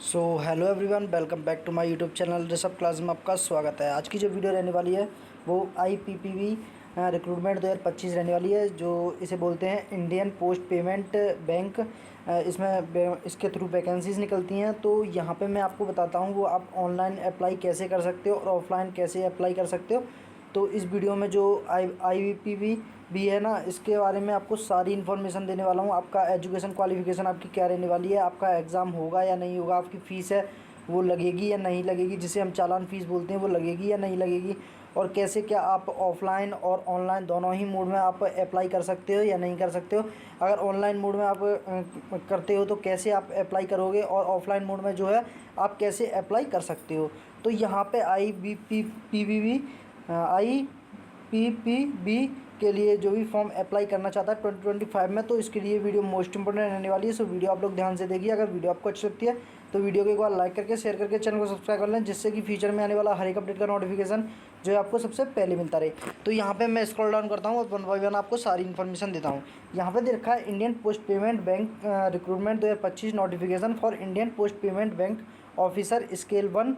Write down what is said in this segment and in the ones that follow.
So hello everyone, welcome back to my YouTube channel Rishabh class में आपका स्वागत है। आज की जो वीडियो रहने वाली है वो IPPB रिक्रूटमेंट 2025 रहने वाली है, जो इसे बोलते हैं इंडियन पोस्ट पेमेंट बैंक। इसके थ्रू वैकेंसीज़ निकलती हैं। तो यहाँ पे मैं आपको बताता हूँ वो आप ऑनलाइन अप्लाई कैसे कर सकते हो और ऑफलाइन कैसे अप्लाई कर सकते हो। तो इस वीडियो में जो IPPB भी है ना, इसके बारे में आपको सारी इन्फॉर्मेशन देने वाला हूँ। आपका एजुकेशन क्वालिफिकेशन आपकी क्या रहने वाली है, आपका एग्ज़ाम होगा या नहीं होगा, आपकी फ़ीस है वो लगेगी या नहीं लगेगी, जिसे हम चालान फ़ीस बोलते हैं, वो लगेगी या नहीं लगेगी, और कैसे क्या आप ऑफलाइन और ऑनलाइन दोनों ही मोड में आप अप्लाई कर सकते हो या नहीं कर सकते हो। अगर ऑनलाइन मोड में आप करते हो तो कैसे आप अप्लाई करोगे, और ऑफलाइन मोड में जो है आप कैसे अप्लाई कर सकते हो। तो यहाँ पे IPPB के लिए जो भी फॉर्म अप्लाई करना चाहता है 2025 में, तो इसके लिए वीडियो मोस्ट इंपॉर्टेंट रहने वाली है। सो वीडियो आप लोग ध्यान से देखिए। अगर वीडियो आपको अच्छी लगती है तो वीडियो को एक बार लाइक करके शेयर करके चैनल को सब्सक्राइब कर लें, जिससे कि फ्यूचर में आने वाला हर एक अपडेट का नोटिफिकेशन जो है आपको सबसे पहले मिलता रहे। तो यहाँ पे मैं स्क्रॉल डाउन करता हूँ और वन बाय वन आपको सारी इन्फॉर्मेशन देता हूँ। यहाँ पे दे रखा है Indian post payment bank recruitment 2025 notification for Indian post payment bank officer scale 1,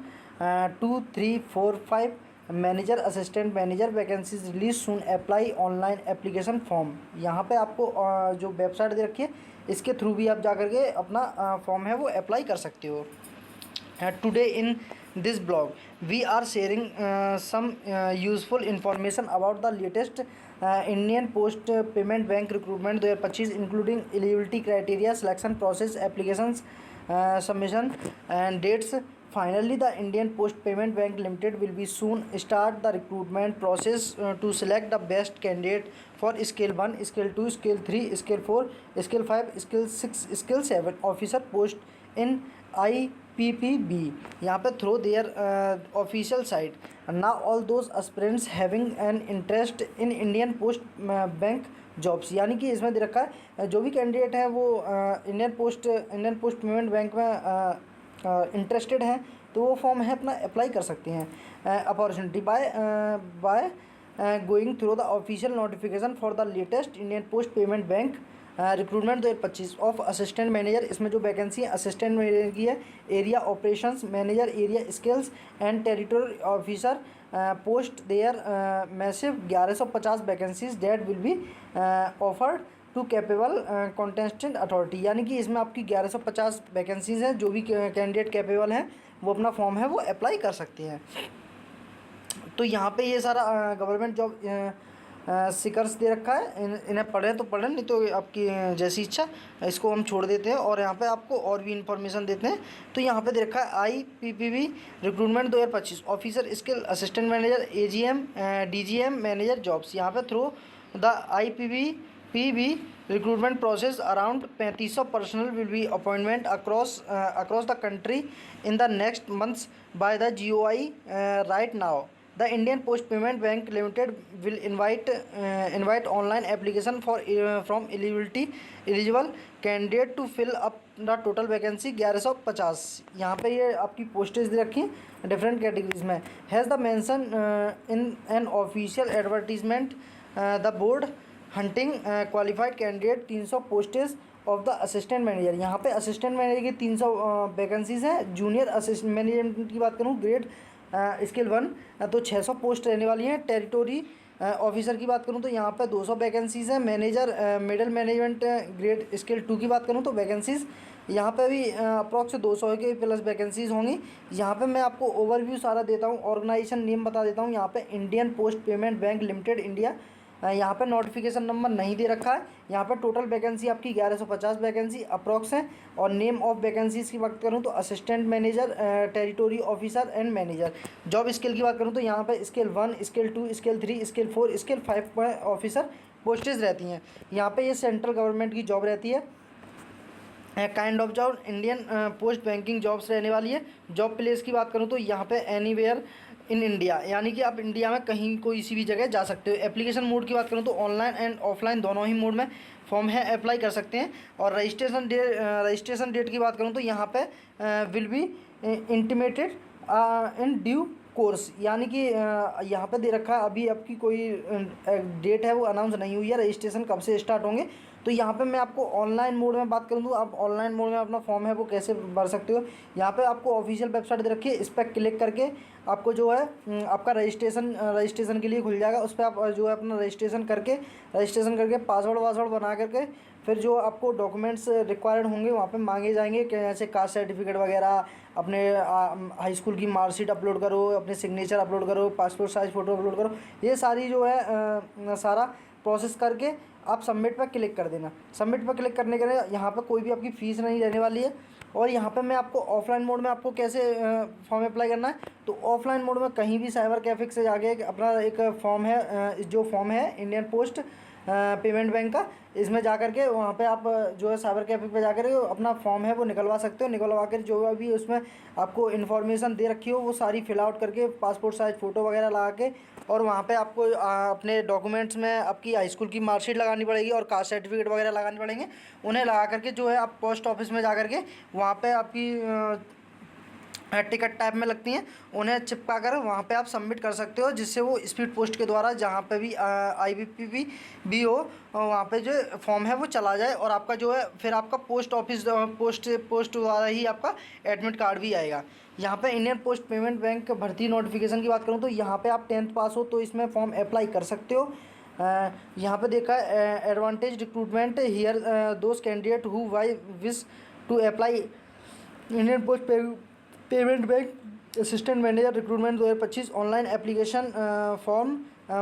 2, 3, 4, 5 manager, assistant manager, vacancies release soon, apply online application form. यहाँ पे आपको जो वेबसाइट दे रखी है इसके थ्रू भी आप जा करके अपना फॉर्म है वो अप्लाई कर सकते हो। Today in this blog we are sharing some useful information about the latest Indian post payment bank recruitment 2025 including eligibility criteria, selection process, applications submission and dates. Finally, the Indian Post Payment Bank Limited will be soon start the recruitment process to select the best candidate for Scale 1, Scale 2, Scale 3, Scale 4, Scale 5, Scale 6, Scale 7 officer post in IPPB. यहाँ पे through their official site. Now all those aspirants having an interest in Indian Post Bank jobs, यानी कि इसमें दे रखा है जो भी candidate है वो इंडियन पोस्ट पेमेंट बैंक में इंटरेस्टेड हैं तो वो फॉर्म है अपना अप्लाई कर सकते हैं। Opportunity by going through the official notification for the latest Indian post payment bank recruitment 2025 of assistant manager. इसमें जो वैकेंसी है असिस्टेंट मैनेजर की है, area operations manager, area skills and territory officer post there massive 1150 vacancies date will be offered to capable contestant authority. यानी कि इसमें आपकी 1150 vacancies हैं। जो भी कैंडिडेट कैपेबल हैं वो अपना फॉर्म है वो अप्लाई कर सकते हैं। तो यहाँ पे ये सारा गवर्नमेंट जॉब सीकर्स दे रखा है। इन्हें पढ़ें तो पढ़ें, नहीं तो आपकी जैसी इच्छा। इसको हम छोड़ देते हैं और यहाँ पे आपको और भी इन्फॉर्मेशन देते हैं। तो यहाँ पे दे रखा है IPPB recruitment 2025 officer skill assistant manager, AGM DGM manager jobs. यहाँ पे through the IPPB recruitment process around 3500 personnel will be appointment across the country in the next months by the GOI. Right now the Indian Post Payment Bank Limited will invite online application for from eligible candidate to fill up the total vacancy 1150। यहाँ पे ये आपकी postage दे रखी हैं different categories में। Has the mention in an official advertisement the board hunting qualified candidate 300 postage of the assistant manager. यहाँ पे assistant manager की 300 वैकेंसीज़ हैं। जूनियर असिस्टेंट मैनेजमेंट की बात करूँ ग्रेड स्केल 1 तो 600 पोस्ट रहने वाली हैं। टेरिटोरी ऑफिसर की बात करूँ तो यहाँ पे 200 वैकेंसीज़ हैं। Manager middle management grade scale 2 की बात करूँ तो वैकेंसीज़ यहाँ पे भी अप्रॉक्स 200 के प्लस वैकेंसीज़ होंगी। यहाँ पे मैं आपको ओवरव्यू सारा देता हूँ, ऑर्गेनाइजेशन नेम बता देता हूँ। यहाँ पे Indian post payment bank limited India. यहाँ पे नोटिफिकेशन नंबर नहीं दे रखा है। यहाँ पे टोटल वैकेंसी आपकी 1150 वैकेंसी अप्रॉक्स है। और नेम ऑफ वैकेंसीज़ की बात करूँ तो assistant manager, territory officer and manager. Job scale की बात करूँ तो यहाँ पे scale 1, scale 2, scale 3, scale 4, scale 5 पर ऑफिसर पोस्टेज रहती हैं। यहाँ पे ये सेंट्रल गवर्नमेंट की जॉब रहती है। Kind of job Indian post banking jobs रहने वाली है। जॉब प्लेस की बात करूँ तो यहाँ पे एनीवेयर इन इंडिया, यानी कि आप इंडिया में कहीं कोई सी भी जगह जा सकते हो। एप्लीकेशन मोड की बात करूँ तो ऑनलाइन एंड ऑफलाइन दोनों ही मोड में फॉर्म है अप्लाई कर सकते हैं। और रजिस्ट्रेशन डेट की बात करूँ तो यहाँ पे will be intimated in due course, यानी कि यहाँ पे दे रखा है अभी आपकी कोई डेट है वो अनाउंस नहीं हुई है रजिस्ट्रेशन कब से स्टार्ट होंगे, तो यहाँ पे मैं आपको ऑनलाइन मोड में बात करूँ तो आप ऑनलाइन मोड में अपना फॉर्म है वो कैसे भर सकते हो। यहाँ पे आपको ऑफिशियल वेबसाइट दे रखी है, इस पर क्लिक करके आपको जो है आपका रजिस्ट्रेशन के लिए खुल जाएगा। उस पर आप जो है अपना रजिस्ट्रेशन करके पासवर्ड बना करके फिर जो आपको डॉक्यूमेंट्स रिक्वायर्ड होंगे वहाँ पे मांगे जाएंगे, जैसे कास्ट सर्टिफिकेट वगैरह, अपने हाई स्कूल की मार्कशीट अपलोड करो, अपने सिग्नेचर अपलोड करो, पासपोर्ट साइज फ़ोटो अपलोड करो। ये सारी जो है सारा प्रोसेस करके आप सबमिट पर क्लिक कर देना। सबमिट पर क्लिक करने के लिए यहाँ पर कोई भी आपकी फ़ीस नहीं रहने वाली है। और यहाँ पे मैं आपको ऑफलाइन मोड में आपको कैसे फॉर्म अप्लाई करना है, तो ऑफलाइन मोड में कहीं भी साइबर कैफे से जाके अपना एक फॉर्म है, जो फॉर्म है इंडियन पोस्ट पेमेंट बैंक का, इसमें जा कर के वहाँ पे आप जो है साइबर कैफे पे जा कर के अपना फॉर्म है वो निकलवा सकते हो। निकलवा कर जो अभी उसमें आपको इन्फॉर्मेशन दे रखी हो वो सारी फिल आउट करके पासपोर्ट साइज फ़ोटो वगैरह लगा के, और वहाँ पे आपको अपने डॉक्यूमेंट्स में आपकी हाई स्कूल की मार्कशीट लगानी पड़ेगी और कास्ट सर्टिफिकेट वगैरह लगाने पड़ेंगे। उन्हें लगा करके जो है आप पोस्ट ऑफिस में जा कर के वहाँ पे आपकी टिकट टाइप में लगती हैं, उन्हें चिपका कर वहाँ पे आप सबमिट कर सकते हो, जिससे वो स्पीड पोस्ट के द्वारा जहाँ पे भी IBP भी हो वहाँ पे जो फॉर्म है वो चला जाए। और आपका जो है फिर आपका पोस्ट ऑफिस पोस्ट द्वारा ही आपका एडमिट कार्ड भी आएगा। यहाँ पे इंडियन पोस्ट पेमेंट बैंक भर्ती नोटिफिकेशन की बात करूँ तो यहाँ पे आप 10th पास हो तो इसमें फॉर्म अप्लाई कर सकते हो। यहाँ पे देखा advantage recruitment here those candidate who why wish to apply Indian post payment bank assistant manager recruitment 2025 online application form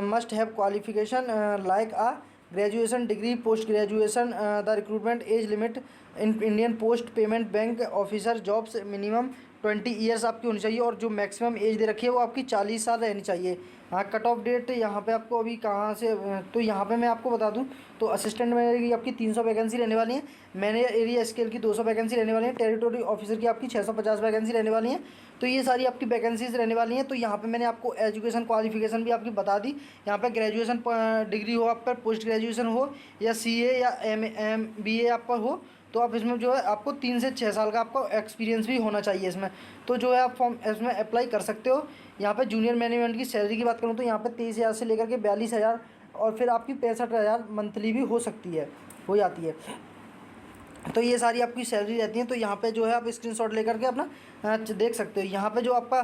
must have qualification like a graduation degree post graduation the recruitment age limit in Indian post payment bank officer jobs minimum 20 years आपकी होनी चाहिए, और जो maximum as they रखी है वो आपकी 40 साल रहनी चाहिए। हाँ, कट ऑफ डेट यहाँ पे आपको अभी कहाँ से, तो यहाँ पे मैं आपको बता दूँ तो असिस्टेंट मैनेजर की आपकी 300 वैकेंसी रहने वाली है, मैनेजर एरिया स्केल की 200 वैकेंसी रहने वाली है, टेरिटोरी ऑफिसर की आपकी 650 वैकेंसी रहने वाली है। तो ये सारी आपकी वैकेंसीज रहने वाली हैं। तो यहाँ पे मैंने आपको एजुकेशन क्वालिफिकेशन भी आपकी बता दी। यहाँ पे ग्रेजुएशन डिग्री हो आप पर, पोस्ट ग्रेजुएशन हो, या CA या MBA आप पर हो, तो आप इसमें जो है आपको 3 से 6 साल का आपको एक्सपीरियंस भी होना चाहिए इसमें। तो जो है आप फॉर्म इसमें अप्लाई कर सकते हो। यहाँ पे जूनियर मैनेजमेंट की सैलरी की बात करूँ तो यहाँ पे 23,000 से लेकर के 42,000 और फिर आपकी 65,000 मंथली भी हो सकती है, हो जाती है। तो ये सारी आपकी सैलरी रहती है। तो यहाँ पे जो है आप स्क्रीनशॉट लेकर के अपना देख सकते हो। यहाँ पे जो आपका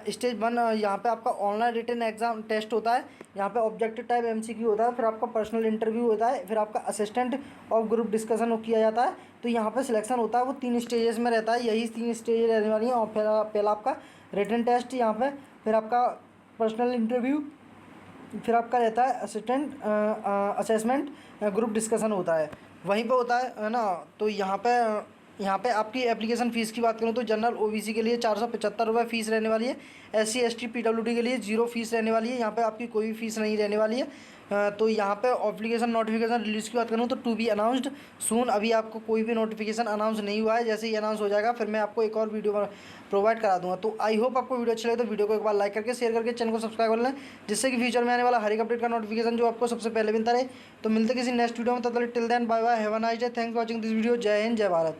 स्टेज 1 यहाँ पे आपका ऑनलाइन रिटन एग्जाम टेस्ट होता है, यहाँ पे ऑब्जेक्टिव टाइप MCQ होता है, फिर आपका पर्सनल इंटरव्यू होता है, फिर आपका असिस्टेंट ऑफ ग्रुप डिस्कशन किया जाता है। तो यहाँ पे सिलेक्शन होता है वो 3 स्टेजेस में रहता है, यही 3 स्टेज रहने वाली हैं। और फिर पहला आपका रिटन टेस्ट यहाँ पे, फिर आपका पर्सनल इंटरव्यू, फिर आपका रहता है असिस्टेंट असेसमेंट ग्रुप डिस्कशन होता है, वहीं पे होता है ना। तो यहाँ पे आपकी एप्लीकेशन फ़ीस की बात करूँ तो जनरल OBC के लिए 475 रुपये फ़ीस रहने वाली है, SC ST PWD के लिए 0 फीस रहने वाली है, यहाँ पे आपकी कोई फ़ीस नहीं रहने वाली है। तो यहाँ पे एप्लीकेशन नोटिफिकेशन रिलीज़ की बात करूँ तो टू बी अनाउंस्ड सून, अभी आपको कोई भी नोटिफिकेशन अनाउंस नहीं हुआ है, जैसे ही अनाउंस हो जाएगा फिर मैं आपको एक और वीडियो प्रोवाइड करा दूँगा। तो आई होप आपको वीडियो अच्छा लगे तो वीडियो को एक बार लाइक करके शेयर करके चैनल को सब्सक्राइब कर लें, जिससे कि फ्यूचर में आने वाला हर एक अपडेट का नोटिफिकेशन जो आपको सबसे पहले मिलता रहे। तो मिलते किसी नेक्स्ट वीडियो में, तब तक till then bye bye, have a nice day, thanks for watching this video. जय हिंद, जय भारत।